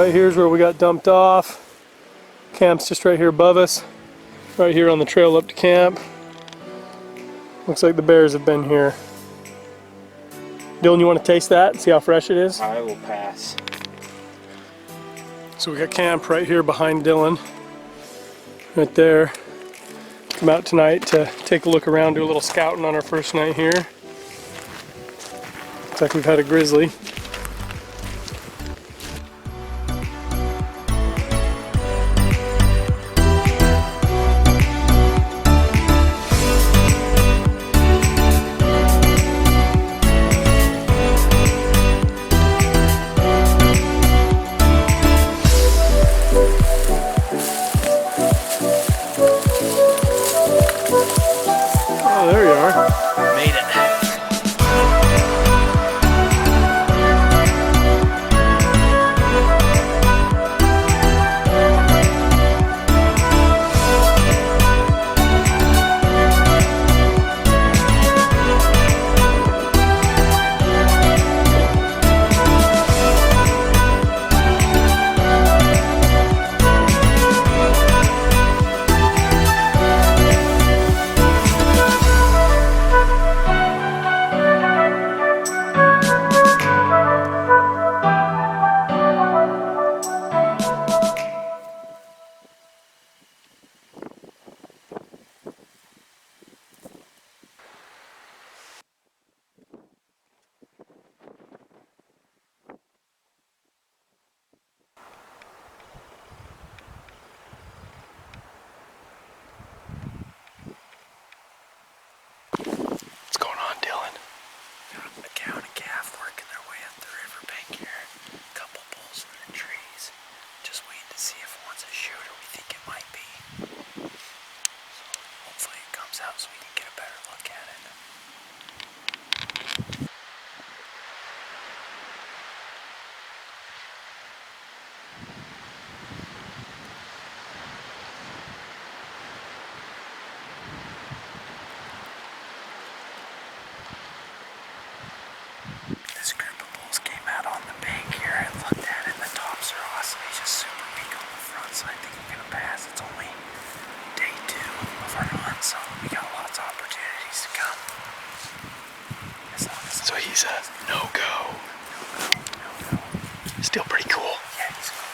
right here is where we got dumped off. Camp's just right here above us. Right here on the trail up to camp. Looks like the bears have been here. Dylan, you want to taste that and see how fresh it is? I will pass. So we got camp right here behind Dylan. Right there. Come out tonight to take a look around, do a little scouting on our first night here. Looks like we've had a grizzly. Oh, there you are. Made it. What's going on, Dylan? A cow and a calf working their way up the riverbank here. A couple bulls in the trees. Just waiting to see if one's a shooter. We think it might be. So hopefully it comes out so we can get a better look at it. This group of bulls came out on the bank here and looked at it, and the tops are awesome. He's just super weak on the front, so I think I'm gonna pass. It's only day 2 of our hunt, so we got lots of opportunities to come. So he's a no-go. No. Still pretty cool. Yeah, he's cool.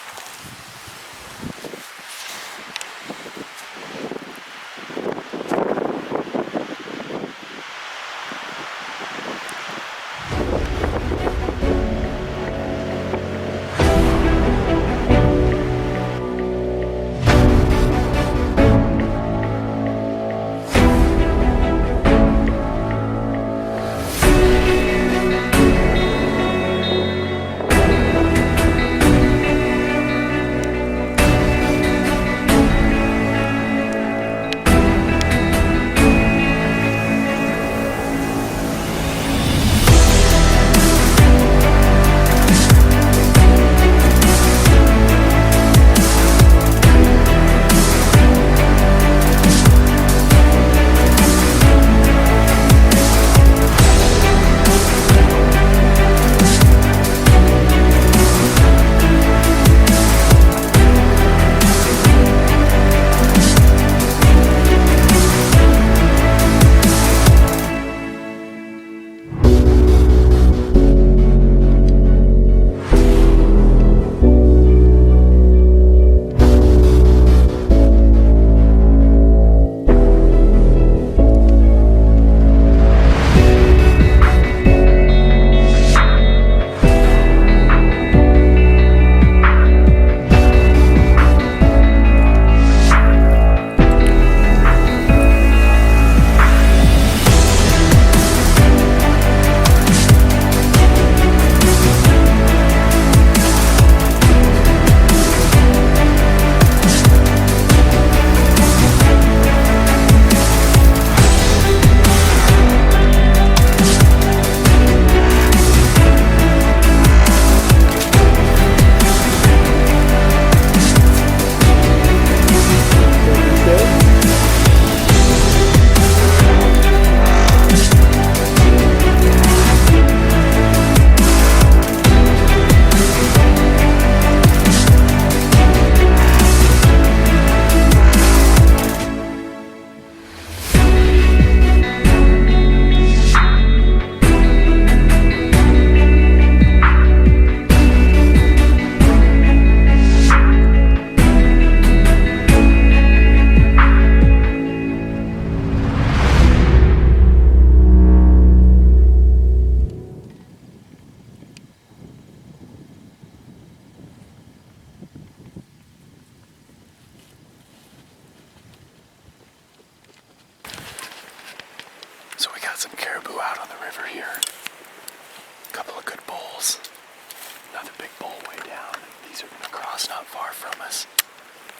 some caribou out on the river here. A couple of good bulls. Another big bull way down. These are gonna cross not far from us.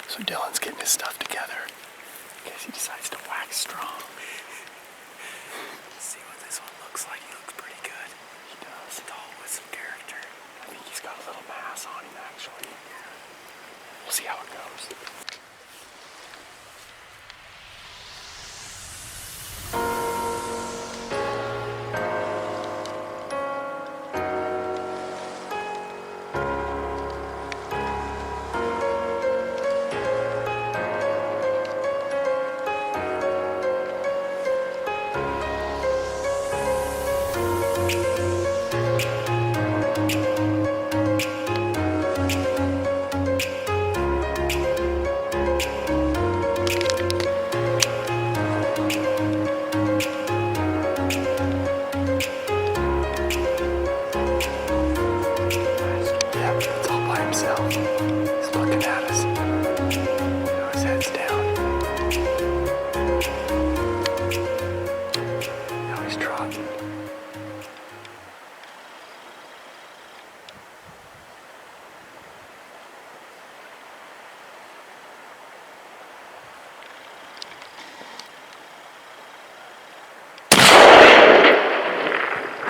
So Dylan's getting his stuff together in case he decides to wax strong. Let's see what this one looks like. He looks pretty good. He does. Tall with some character. I think he's got a little mass on him actually. We'll see how it goes.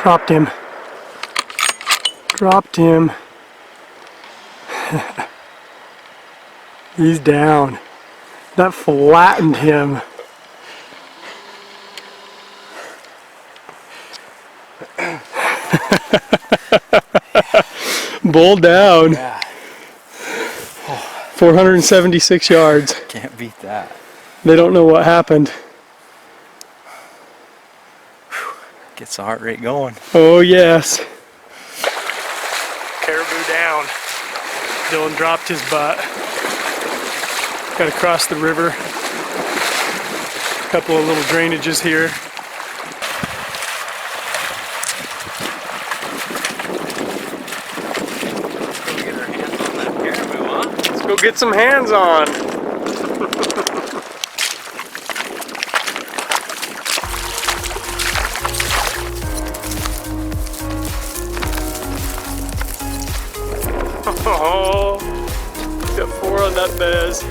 Dropped him. Dropped him. He's down. That flattened him. Bull down. Yeah. 476 yards. Can't beat that. They don't know what happened. Gets the heart rate going. Oh yes. Caribou down. Dylan dropped his butt. Got to cross the river. A couple of little drainages here. Let's go get some hands on. Oh, got 4 on that Bez.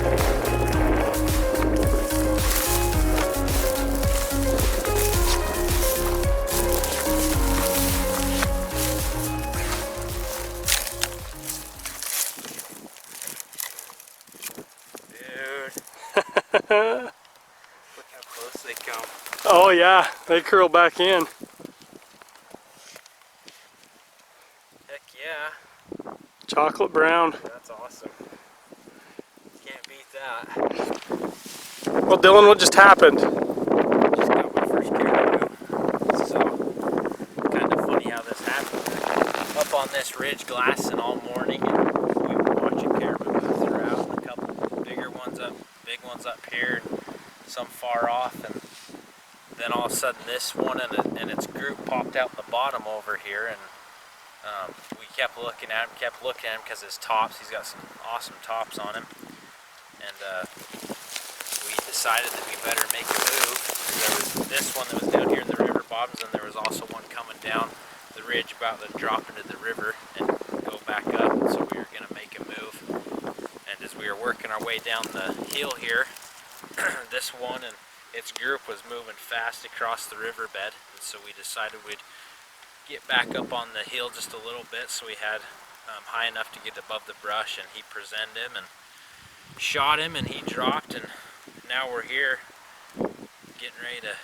Look how close they come. Oh yeah, they curl back in. Heck yeah. Chocolate brown. That's awesome. Can't beat that. Well, Dylan, what just happened? Just got my first caribou. So, kind of funny how this happened. Up on this ridge glassing all morning, and we were watching caribou move throughout. A couple bigger ones up, big ones up here, and some far off. And then all of a sudden, this one and its group popped out the bottom over here, and we kept looking at him because his tops, he's got some awesome tops on him, and we decided that we better make a move. There was this one that was down here in the river bottoms, and there was also one coming down the ridge about to drop into the river and go back up, so we were going to make a move. And as we were working our way down the hill here, this one and its group was moving fast across the riverbed, and so we decided we'd get back up on the hill just a little bit, so we had high enough to get above the brush, and he presented him and shot him, and he dropped, and now we're here getting ready to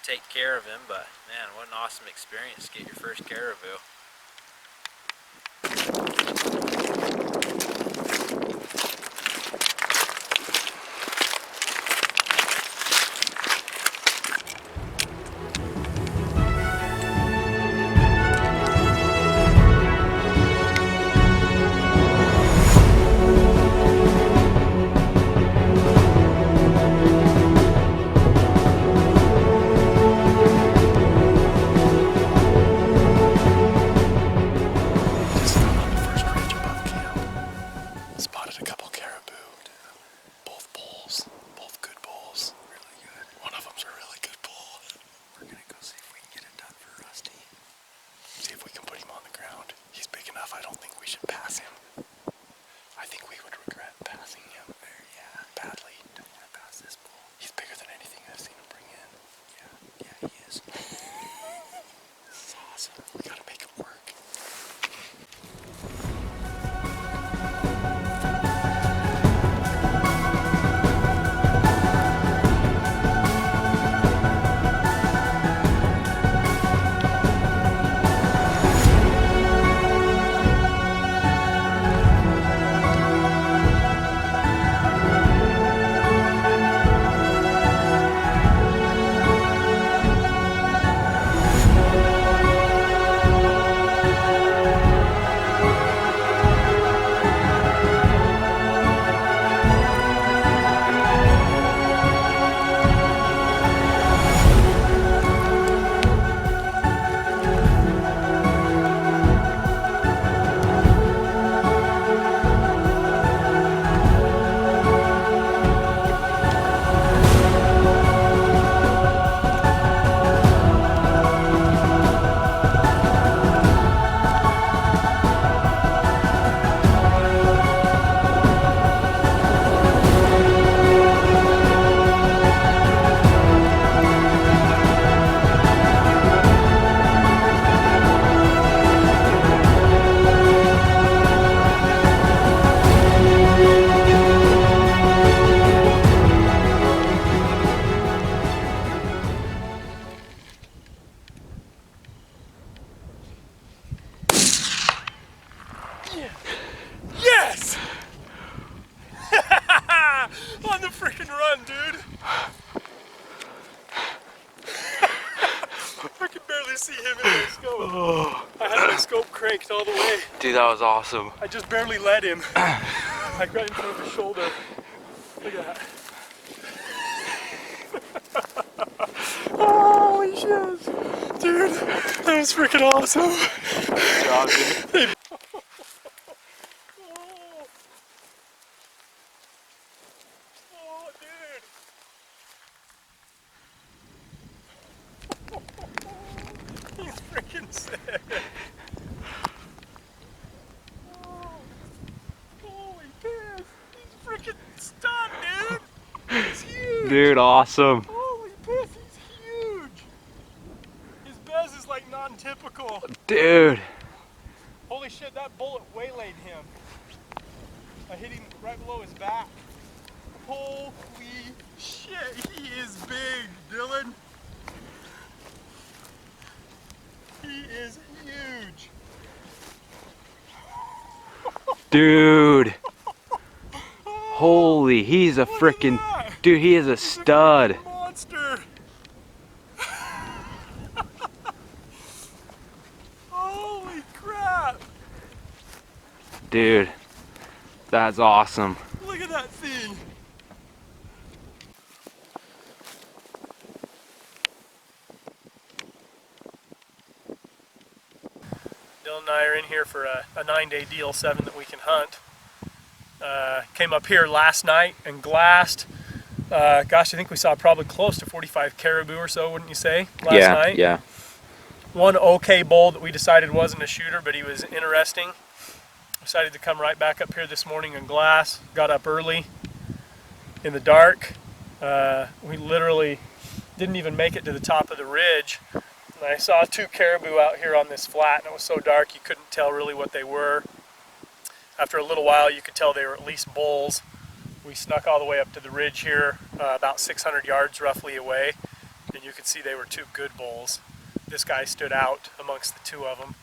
take care of him. But man, what an awesome experience to get your first caribou. cranked all the way. Dude, that was awesome. I just barely let him. Like right in front of his shoulder. Look at that. Holy shit. Dude, that was freaking awesome. Good job, dude. Oh, dude. He's freaking sick. Oh, holy piss. He's freaking stunned, dude. He's huge. Dude, awesome. Holy piss, he's huge. His bez is like non-typical. Dude. Holy shit, that bullet waylaid him. I hit him right below his back. Holy shit, he is big, Dylan. He is huge. Dude. Holy, he's a freaking dude, he is a stud. Monster. Holy crap. Dude. That's awesome. Look at that thing. Dylan and I are in here for a 9-day DL7 that we can hunt. Came up here last night and glassed. Gosh, I think we saw probably close to 45 caribou or so, wouldn't you say, last night? Yeah. One okay bull that we decided wasn't a shooter, but he was interesting. Decided to come right back up here this morning and glass. Got up early in the dark. We literally didn't even make it to the top of the ridge. And I saw 2 caribou out here on this flat, and it was so dark you couldn't tell really what they were. After a little while you could tell they were at least bulls. We snuck all the way up to the ridge here, about 600 yards roughly away, and you could see they were 2 good bulls. This guy stood out amongst the 2 of them.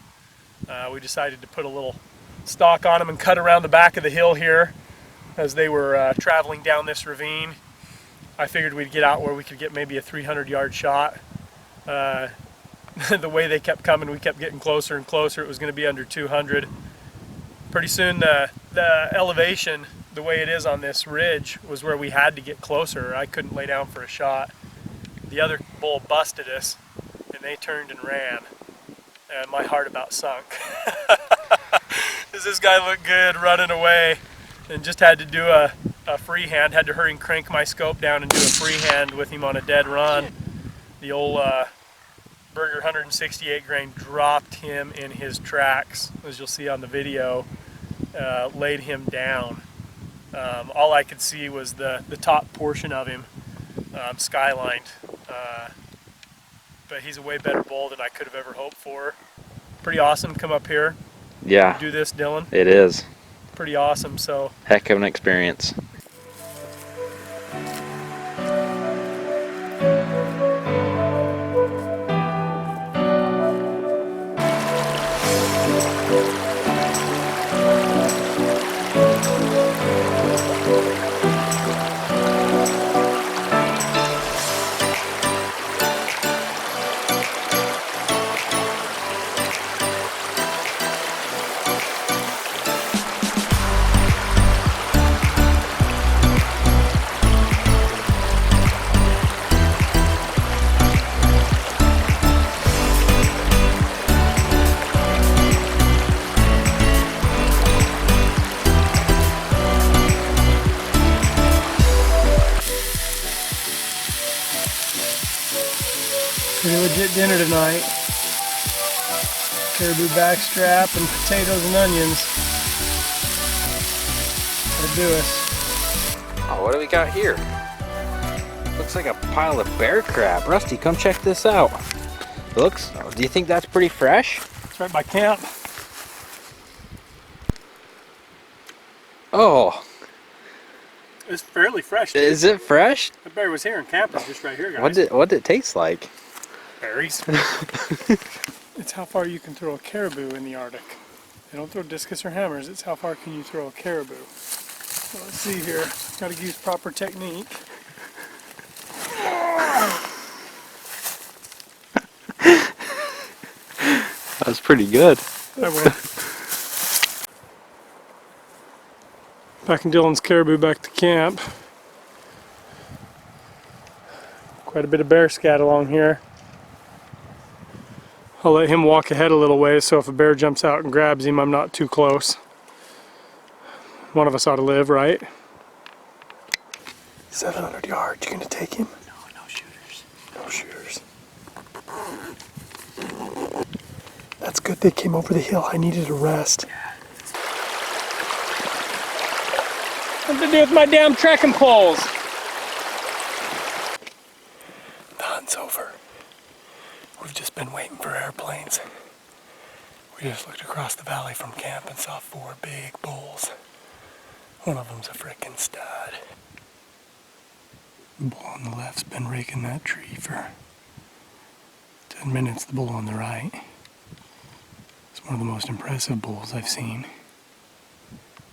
We decided to put a little stock on them and cut around the back of the hill here as they were traveling down this ravine. I figured we'd get out where we could get maybe a 300-yard shot. The way they kept coming, we kept getting closer and closer. It was going to be under 200. Pretty soon the elevation, the way it is on this ridge, was where we had to get closer. I couldn't lay down for a shot. The other bull busted us, and they turned and ran. And my heart about sunk. Does this guy look good running away? And just had to do a freehand, had to hurry and crank my scope down and do a freehand with him on a dead run. The old Brayker 168 grain dropped him in his tracks, as you'll see on the video, laid him down. All I could see was the top portion of him skylined. But he's a way better bull than I could have ever hoped for. Pretty awesome to come up here. Yeah. Do this, Dylan. It is. Pretty awesome. So Heck of an experience. pretty legit dinner tonight. Caribou backstrap and potatoes and onions. That'll do us. Oh, what do we got here? Looks like a pile of bear crab. Rusty, come check this out. Looks, do you think that's pretty fresh? It's right by camp. Oh, It's fairly fresh. Dude. is it fresh? The berry was here and camp is just right here, guys. What did it taste like? Berries. It's how far you can throw a caribou in the Arctic. They don't throw discus or hammers, it's how far can you throw a caribou. So let's see here. Got to use proper technique. That's pretty good. I will. Back in Dylan's Caribou, back to camp. Quite a bit of bear scat along here. I'll let him walk ahead a little ways so if a bear jumps out and grabs him, I'm not too close. One of us ought to live, right? 700 yards, you gonna take him? No, no shooters. No shooters. That's good they came over the hill. I needed a rest. What's to do with my damn trekking poles? The hunt's over. We've just been waiting for airplanes. We just looked across the valley from camp and saw 4 big bulls. One of them's a frickin' stud. The bull on the left's been raking that tree for 10 minutes. The bull on the right. It's one of the most impressive bulls I've seen.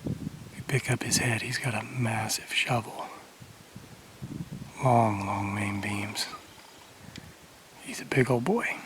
If you pick up his head, he's got a massive shovel. Long, long main beams. He's a big old boy.